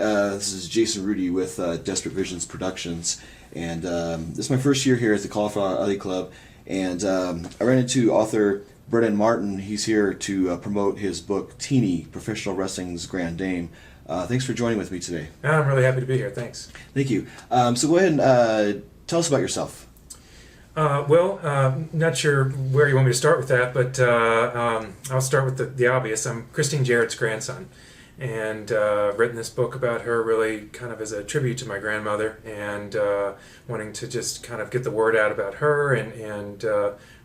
This is Jason Rudy with Desperate Visions Productions, and this is my first year here at the Cauliflower Alley Club, and I ran into author Brennon Martin. He's here to promote his book, Teeny, Professional Wrestling's Grand Dame. Thanks for joining with me today. I'm really happy to be here, thanks. Thank you. So go ahead and tell us about yourself. Not sure where you want me to start with that, but I'll start with the obvious. I'm Christine Jarrett's grandson, and I've written this book about her really kind of as a tribute to my grandmother, and wanting to just kind of get the word out about her and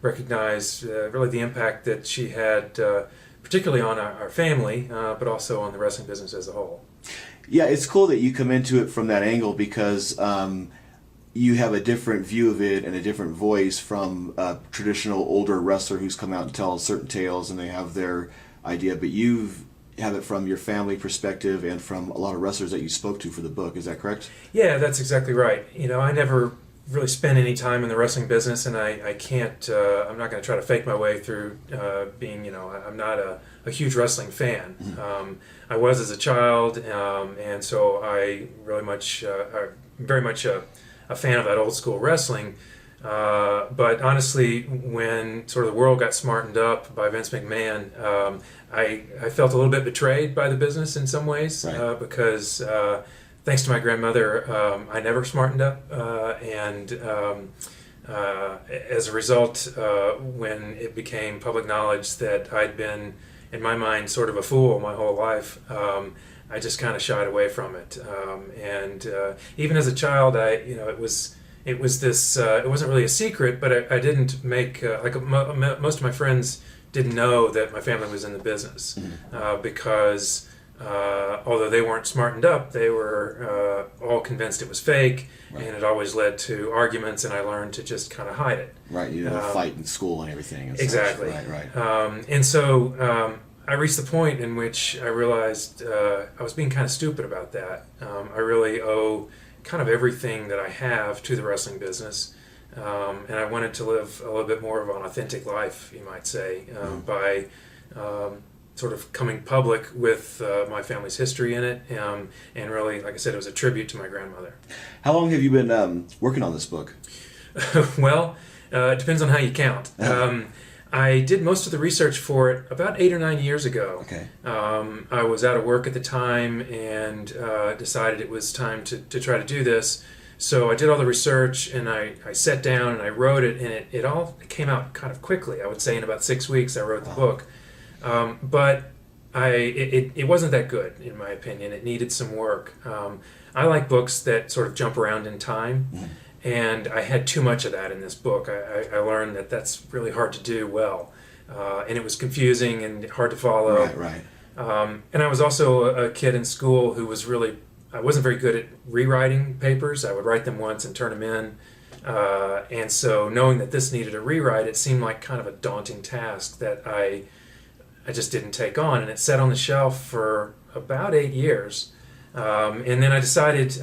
recognize really the impact that she had, particularly on our family, but also on the wrestling business as a whole. Yeah, it's cool that you come into it from that angle because you have a different view of it and a different voice from a traditional older wrestler who's come out and tell certain tales and they have their idea, but you have it from your family perspective and from a lot of wrestlers that you spoke to for the book. Is that correct? Yeah, that's exactly right. You know, I never really spent any time in the wrestling business, and I can't, I'm not going to try to fake my way through being, I'm not a huge wrestling fan. Mm-hmm. I was as a child, and so I really very much a fan of that old school wrestling, but honestly, when sort of the world got smartened up by Vince McMahon, I felt a little bit betrayed by the business in some ways, right. Because thanks to my grandmother, I never smartened up, and as a result, when it became public knowledge that I'd been, in my mind, sort of a fool my whole life, I just kind of shied away from it, and even as a child, it was this. It wasn't really a secret, but I didn't make most of my friends didn't know that my family was in the business, because although they weren't smartened up, they were all convinced it was fake, right. And it always led to arguments, and I learned to just kind of hide it. Right, you didn't fight in school and everything. And exactly. Such. Right. And so. I reached the point in which I realized I was being kind of stupid about that. I really owe kind of everything that I have to the wrestling business, and I wanted to live a little bit more of an authentic life, you might say, by sort of coming public with my family's history in it, and really, like I said, it was a tribute to my grandmother. How long have you been working on this book? Well, it depends on how you count. I did most of the research for it about 8 or 9 years ago. Okay. I was out of work at the time and decided it was time to try to do this. So I did all the research, and I sat down and I wrote it, and it all came out kind of quickly. I would say in about 6 weeks I wrote the book. But it wasn't that good, in my opinion. It needed some work. I like books that sort of jump around in time. And I had too much of that in this book. I learned that that's really hard to do well. And it was confusing and hard to follow. Right. And I was also a kid in school who I wasn't very good at rewriting papers. I would write them once and turn them in. And so knowing that this needed a rewrite, it seemed like kind of a daunting task that I just didn't take on. And it sat on the shelf for about 8 years. And then I decided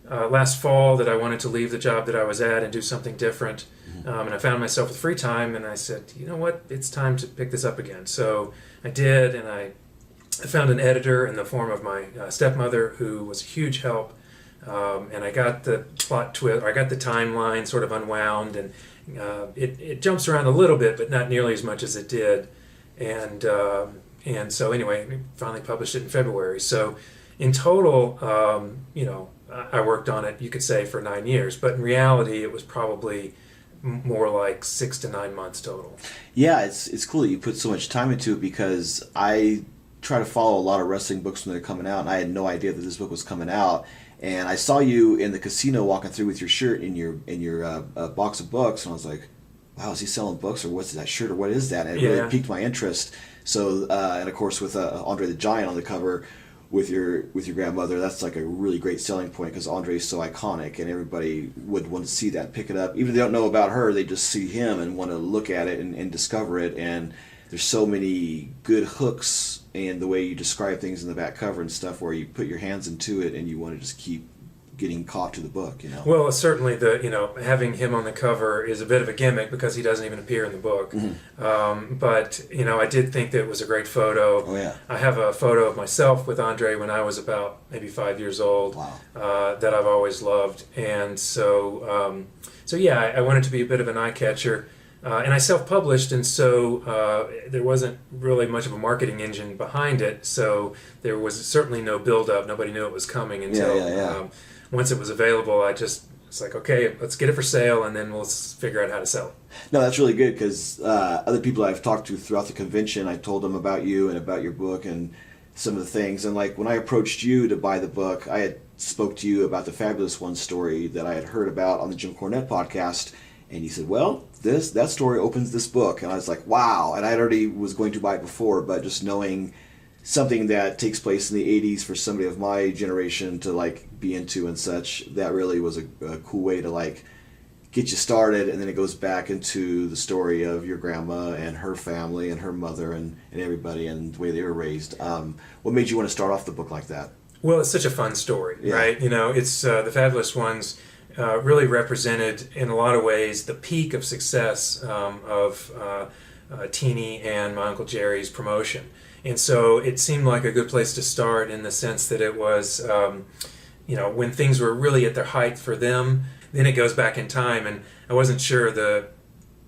last fall that I wanted to leave the job that I was at and do something different. And I found myself with free time, and I said, you know what, it's time to pick this up again. So I did, and I found an editor in the form of my stepmother, who was a huge help. And I got the plot twist, I got the timeline sort of unwound, and it jumps around a little bit, but not nearly as much as it did. And so anyway, we finally published it in February. So in total, I worked on it, you could say, for 9 years, but in reality, it was probably more like 6 to 9 months total. Yeah, it's cool that you put so much time into it, because I try to follow a lot of wrestling books when they're coming out, and I had no idea that this book was coming out. And I saw you in the casino walking through with your shirt in your box of books, and I was like, wow, is he selling books, or what's that shirt, or what is that? And it really piqued my interest. So, and of course, with Andre the Giant on the cover, with your grandmother, that's like a really great selling point, because Andre's so iconic, and everybody would want to see that, pick it up. Even if they don't know about her, they just see him and want to look at it and discover it. And there's so many good hooks in the way you describe things in the back cover and stuff, where you put your hands into it and you want to just keep getting caught to the book, Well, certainly having him on the cover is a bit of a gimmick because he doesn't even appear in the book. But I did think that it was a great photo. Oh yeah. I have a photo of myself with Andre when I was about maybe 5 years old. Wow. That I've always loved, and so yeah, I wanted to be a bit of an eye catcher. And I self-published, and so there wasn't really much of a marketing engine behind it, so there was certainly no build-up. Nobody knew it was coming until once it was available. It's like, okay, let's get it for sale, and then we'll figure out how to sell it. No, that's really good, because other people I've talked to throughout the convention, I told them about you and about your book and some of the things. And like when I approached you to buy the book, I had spoke to you about the Fabulous One story that I had heard about on the Jim Cornette podcast. And you said, well, that story opens this book. And I was like, wow. And I already was going to buy it before, but just knowing something that takes place in the 80s for somebody of my generation to like be into and such, that really was a cool way to like get you started. And then it goes back into the story of your grandma and her family and her mother and everybody and the way they were raised. What made you want to start off the book like that? Well, it's such a fun story, right? It's the Fabulous Ones. Really represented in a lot of ways the peak of success of Teenie and my Uncle Jerry's promotion. And so it seemed like a good place to start in the sense that it was, when things were really at their height for them. Then it goes back in time, and I wasn't sure the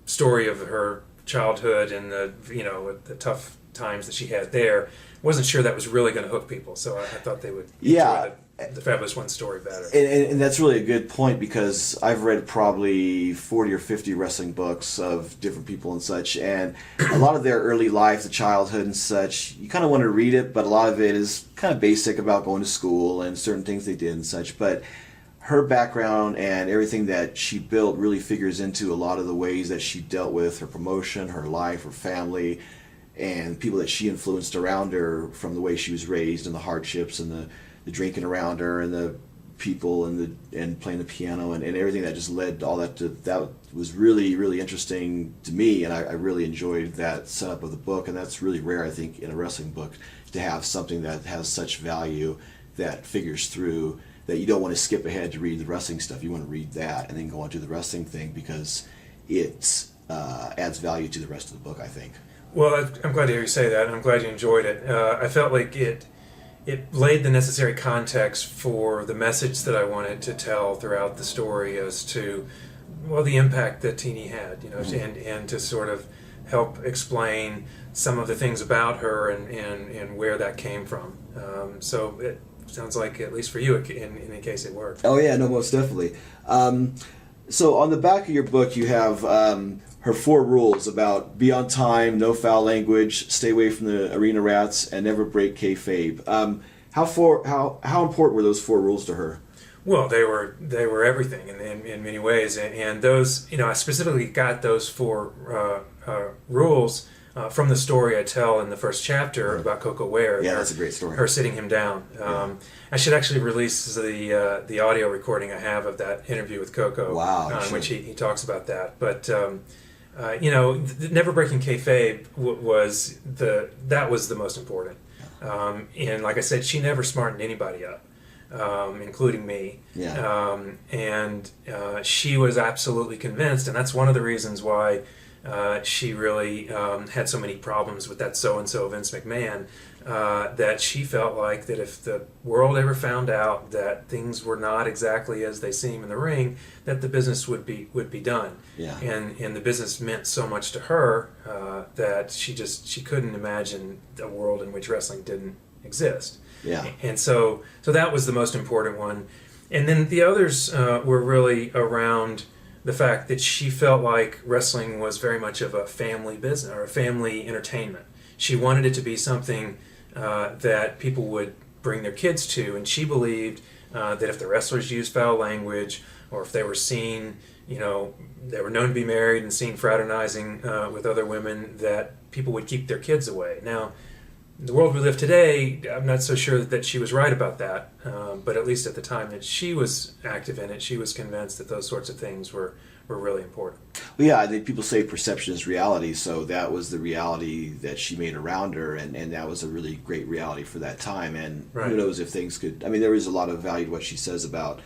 story of her childhood and the tough times that she had there. Wasn't sure that was really going to hook people, so I thought they would enjoy the Fabulous One story better. And that's really a good point, because I've read probably 40 or 50 wrestling books of different people and such, and a lot of their early life, the childhood and such, you kind of want to read it, but a lot of it is kind of basic about going to school and certain things they did and such. But her background and everything that she built really figures into a lot of the ways that she dealt with her promotion, her life, her family, and people that she influenced around her, from the way she was raised and the hardships and the drinking around her and the people and playing the piano and everything that just led to all that. That was really, really interesting to me, and I really enjoyed that setup of the book. And that's really rare, I think, in a wrestling book, to have something that has such value that figures through, that you don't want to skip ahead to read the wrestling stuff. You want to read that and then go on to the wrestling thing, because it adds value to the rest of the book, I think. Well, I'm glad to hear you say that, and I'm glad you enjoyed it. I felt like it laid the necessary context for the message that I wanted to tell throughout the story as to, well, the impact that Teenie had, and to sort of help explain some of the things about her and where that came from. So it sounds like, at least for you, in any case, it worked. Oh yeah, no, most definitely. So on the back of your book, you have her 4 rules about: be on time, no foul language, stay away from the arena rats, and never break kayfabe. How important were those 4 rules to her? Well, they were everything in many ways, and those, I specifically got those 4 rules from the story I tell in the first chapter about Coco Ware. Yeah, that's a great story. Her sitting him down. I should actually release the audio recording I have of that interview with Coco. Wow, in which he talks about that. But never breaking kayfabe was the most important. And like I said, she never smartened anybody up, including me. Yeah. And she was absolutely convinced, and that's one of the reasons why she really had so many problems with that so-and-so Vince McMahon, that she felt like that if the world ever found out that things were not exactly as they seem in the ring, that the business would be done. Yeah. And the business meant so much to her that she couldn't imagine a world in which wrestling didn't exist. Yeah. And so that was the most important one. And then the others were really around the fact that she felt like wrestling was very much of a family business or a family entertainment. She wanted it to be something that people would bring their kids to, and she believed that if the wrestlers used foul language, or if they were seen, they were known to be married and seen fraternizing with other women, that people would keep their kids away. Now, in the world we live today, I'm not so sure that she was right about that, but at least at the time that she was active in it, she was convinced that those sorts of things were really important. Well, yeah, I think people say perception is reality, so that was the reality that she made around her, and that was a really great reality for that time. And Right. Who knows if things could... I mean, there is a lot of value to what she says about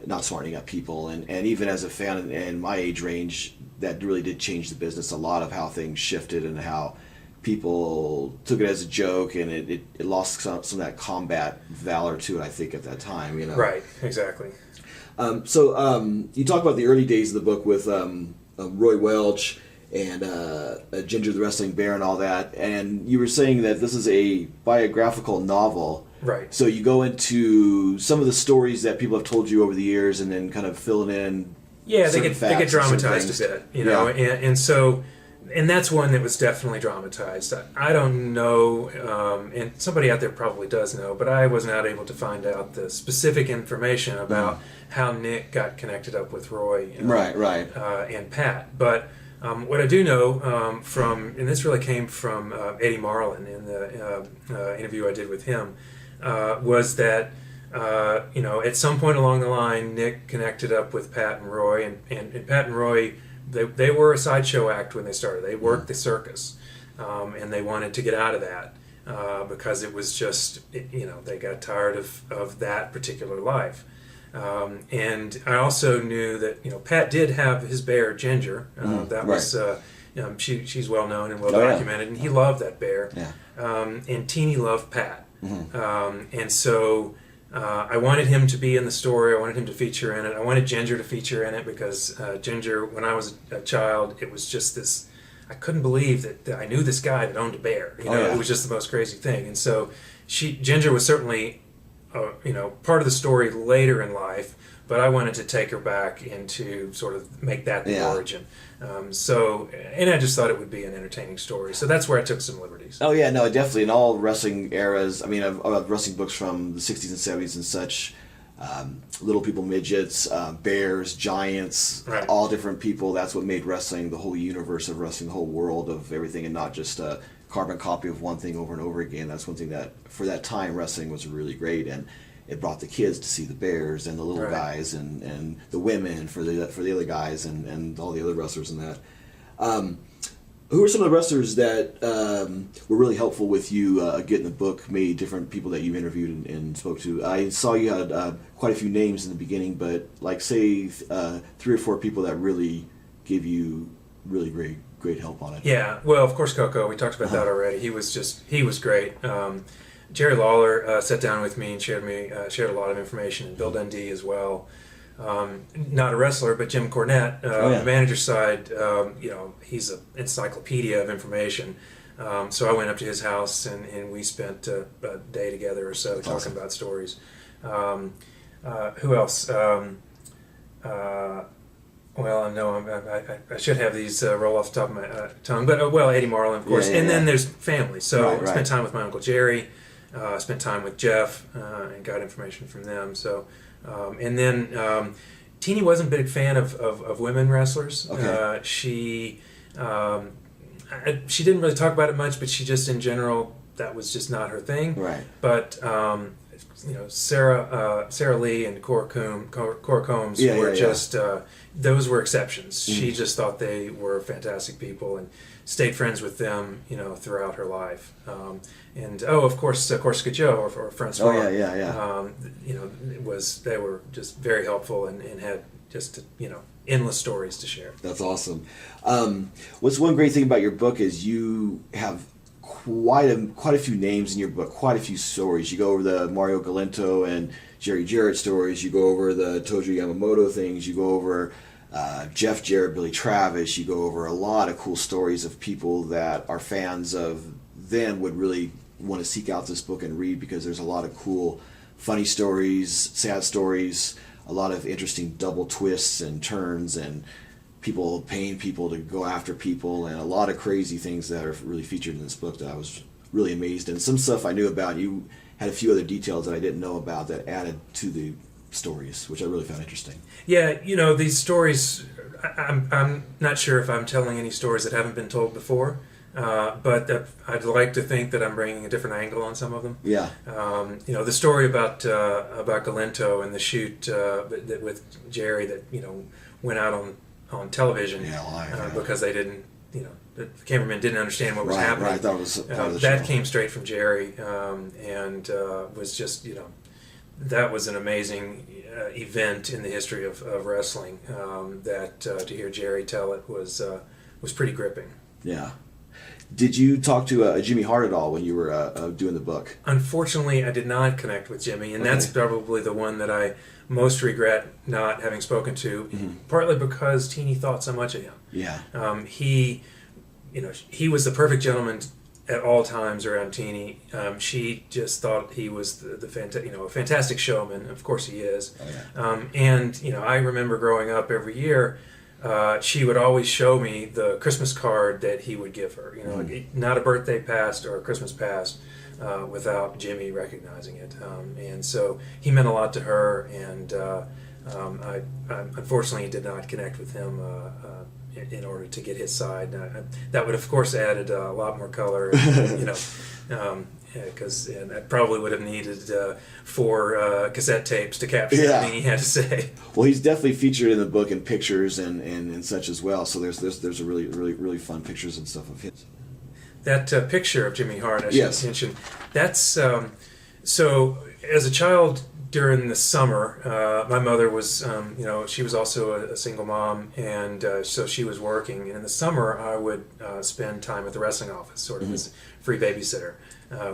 not smartening up people, and even as a fan in my age range, that really did change the business a lot of how things shifted and how people took it as a joke, and it lost some of that combat valor to it, I think, at that time. Right, exactly. So you talk about the early days of the book with Roy Welch and Ginger the Wrestling Bear and all that, and you were saying that this is a biographical novel. Right. So you go into some of the stories that people have told you over the years, and then kind of fill it in. Yeah, they get dramatized a bit, and that's one that was definitely dramatized. I don't know, and somebody out there probably does know, but I was not able to find out the specific information about how Nick got connected up with Roy, and Pat. But what I do know and this really came from Eddie Marlin in the interview I did with him, was that at some point along the line, Nick connected up with Pat and Roy, and Pat and Roy, they were a sideshow act when they started. They worked the circus, and they wanted to get out of that because it was just, they got tired of that particular life. And I also knew that, Pat did have his bear, Ginger. She's well known and well documented, and he loved that bear. Yeah. And Teeny loved Pat. And so I wanted him to be in the story. I wanted him to feature in it. I wanted Ginger to feature in it because Ginger, when I was a child, it was just this. I couldn't believe that I knew this guy that owned a bear. It was just the most crazy thing. And so Ginger was certainly, part of the story later in life. But I wanted to take her back into sort of make that the origin. And I just thought it would be an entertaining story. So that's where I took some liberties. Oh, yeah, no, definitely. In all wrestling eras, I mean, I've wrestling books from the 60s and 70s and such, little people, midgets, bears, giants, all different people. That's what made wrestling the whole universe of wrestling, the whole world of everything, and not just a carbon copy of one thing over and over again. That's one thing that, for that time, wrestling was really great. And it brought the kids to see the bears and the little guys and the women for the other guys and all the other wrestlers and that. Who are some of the wrestlers that were really helpful with you getting the book made, different people that you interviewed and spoke to? I saw you had quite a few names in the beginning, but say 3 or 4 people that really gave you really great help on it. Yeah, well, of course, Coco. We talked about that already. He was great. Jerry Lawler sat down with me and shared a lot of information, and Bill Dundee as well. Not a wrestler, but Jim Cornette, the manager side, he's an encyclopedia of information. So I went up to his house and we spent a day together or so talking about stories. Who else? I should have these roll off the top of my tongue, but Eddie Marlin, of course. Then there's family. So I spent time with my Uncle Jerry. I spent time with Jeff and got information from them. So, and then Teeny wasn't a big fan of women wrestlers. Okay. She didn't really talk about it much, but she just in general, that was just not her thing. Right. But Sarah Lee and Cora Combs were just those were exceptions. She just thought they were fantastic people and stayed friends with them, throughout her life. And of course, Corsica Joe or Francois. They were just very helpful and had just endless stories to share. That's awesome. What's one great thing about your book is you have quite a few names in your book, quite a few stories. You go over the Mario Galento and Jerry Jarrett stories. You go over the Tojo Yamamoto things. You go over Jeff Jarrett, Billy Travis. You go over a lot of cool stories of people that are fans of them would really want to seek out this book and read, because there's a lot of cool, funny stories, sad stories, a lot of interesting double twists and turns, and people paying people to go after people, and a lot of crazy things that are really featured in this book that I was really amazed in. Some stuff I knew about. You had a few other details that I didn't know about that added to the stories, which I really found interesting. Yeah, these stories, I'm not sure if I'm telling any stories that haven't been told before, but I'd like to think that I'm bringing a different angle on some of them. Yeah. The story about Galento and the shoot with Jerry that went out on television because they didn't, the cameraman didn't understand what was happening. Right, that was part of the that show. came straight from Jerry, and was just, that was an amazing event in the history of wrestling. That to hear Jerry tell it was pretty gripping. Yeah. Did you talk to Jimmy Hart at all when you were doing the book? Unfortunately, I did not connect with Jimmy, and that's probably the one that I most regret not having spoken to, partly because Teeny thought so much of him. Yeah. He was the perfect gentleman at all times around Teeny. She just thought he was a fantastic showman. Of course he is. Oh, yeah. And I remember growing up every year, she would always show me the Christmas card that he would give her. Not a birthday passed or a Christmas passed without Jimmy recognizing it. And so he meant a lot to her, and I unfortunately did not connect with him in order to get his side. That would, of course, added a lot more color, because I probably would have needed 4 cassette tapes to capture everything he had to say. Well, he's definitely featured in the book in pictures and such as well. So there's a really fun pictures and stuff of him. That picture of Jimmy Hart, I should mention, that's so as a child. During the summer, my mother was, she was also a single mom, and so she was working. And in the summer, I would spend time at the wrestling office, sort of as a free babysitter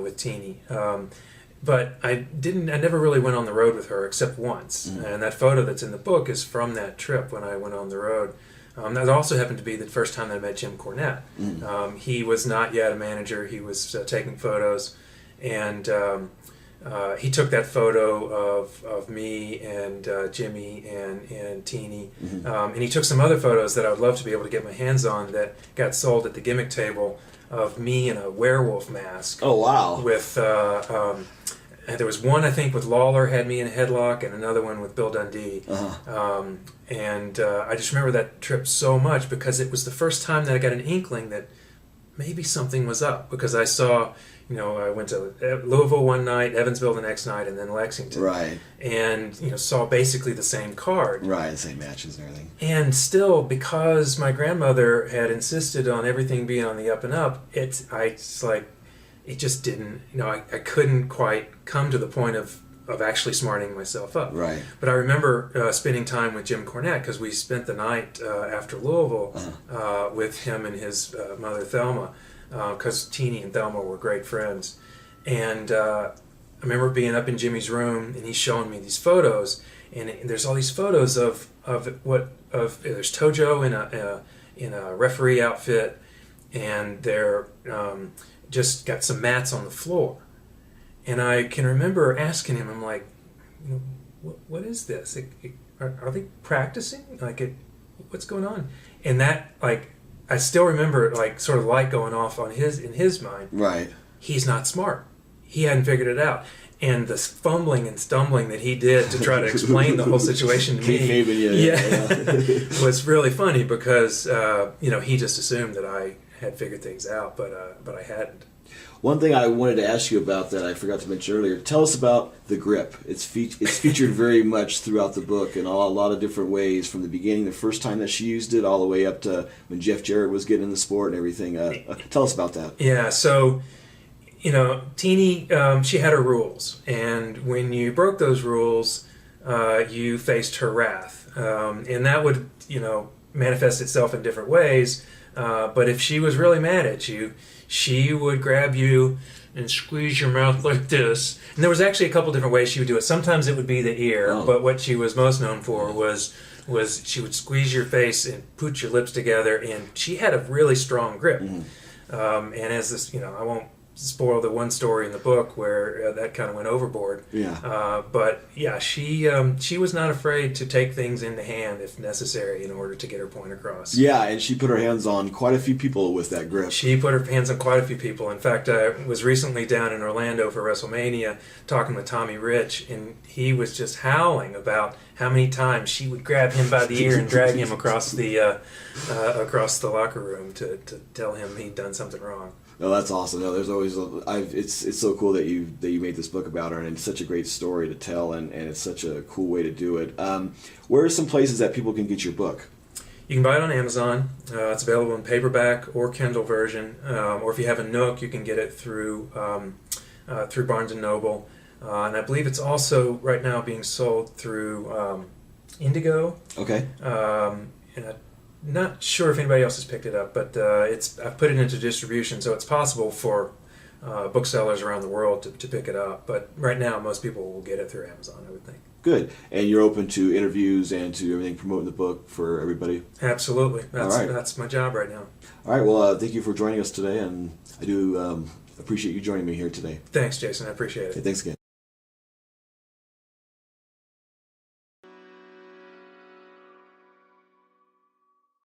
with Teeny. But I never really went on the road with her except once. And that photo that's in the book is from that trip when I went on the road. That also happened to be the first time that I met Jim Cornette. He was not yet a manager. He was taking photos, and he took that photo of me and Jimmy and Teeny, and he took some other photos that I would love to be able to get my hands on that got sold at the gimmick table of me in a werewolf mask. Oh, wow. With and there was one, I think, with Lawler had me in a headlock, and another one with Bill Dundee. And I just remember that trip so much because it was the first time that I got an inkling that maybe something was up, because I saw, I went to Louisville one night, Evansville the next night, and then Lexington. Right. And, saw basically the same card. Right, the same matches and everything. And still, because my grandmother had insisted on everything being on the up and up, it just didn't, I couldn't quite come to the point of actually smartening myself up. Right. But I remember spending time with Jim Cornette, because we spent the night after Louisville with him and his mother Thelma, because Teeny and Thelma were great friends. And I remember being up in Jimmy's room, and he's showing me these photos, and there's all these photos of there's Tojo in a referee outfit, and they're just got some mats on the floor. And I can remember asking him, I'm like, what is this? Are they practicing? What's going on? And that, I still remember, sort of light going off in his mind. Right. He's not smart. He hadn't figured it out. And the fumbling and stumbling that he did to try to explain the whole situation to me, was really funny, because he just assumed that I had figured things out, but I hadn't. One thing I wanted to ask you about that I forgot to mention earlier, tell us about the grip. It's featured very much throughout the book in a lot of different ways, from the beginning, the first time that she used it, all the way up to when Jeff Jarrett was getting in the sport and everything. Tell us about that. Yeah, so, Teeny, she had her rules, and when you broke those rules, you faced her wrath. And that would, manifest itself in different ways, but if she was really mad at you, she would grab you and squeeze your mouth like this. And there was actually a couple different ways she would do it. Sometimes it would be the ear, but what she was most known for was she would squeeze your face and put your lips together, and she had a really strong grip. And as this, I won't spoil the one story in the book where that kind of went overboard. But yeah, she was not afraid to take things into hand if necessary in order to get her point across. Yeah, and she put her hands on quite a few people with that grip. She put her hands on quite a few people. In fact, I was recently down in Orlando for WrestleMania talking with Tommy Rich, and he was just howling about how many times she would grab him by the ear and drag him across the locker room to tell him he'd done something wrong. No, that's awesome. No, there's always it's so cool that you made this book about her, and it's such a great story to tell, and it's such a cool way to do it. Where are some places that people can get your book? You can buy it on Amazon. It's available in paperback or Kindle version, or if you have a Nook, you can get it through Barnes and Noble. And I believe it's also right now being sold through Indigo. Okay. And I'm not sure if anybody else has picked it up, but I've put it into distribution, so it's possible for booksellers around the world to pick it up. But right now, most people will get it through Amazon, I would think. Good. And you're open to interviews and to everything promoting the book for everybody? Absolutely. That's, All right. That's my job right now. All right. Well, thank you for joining us today, and I do appreciate you joining me here today. Thanks, Jason. I appreciate it. Okay, thanks again.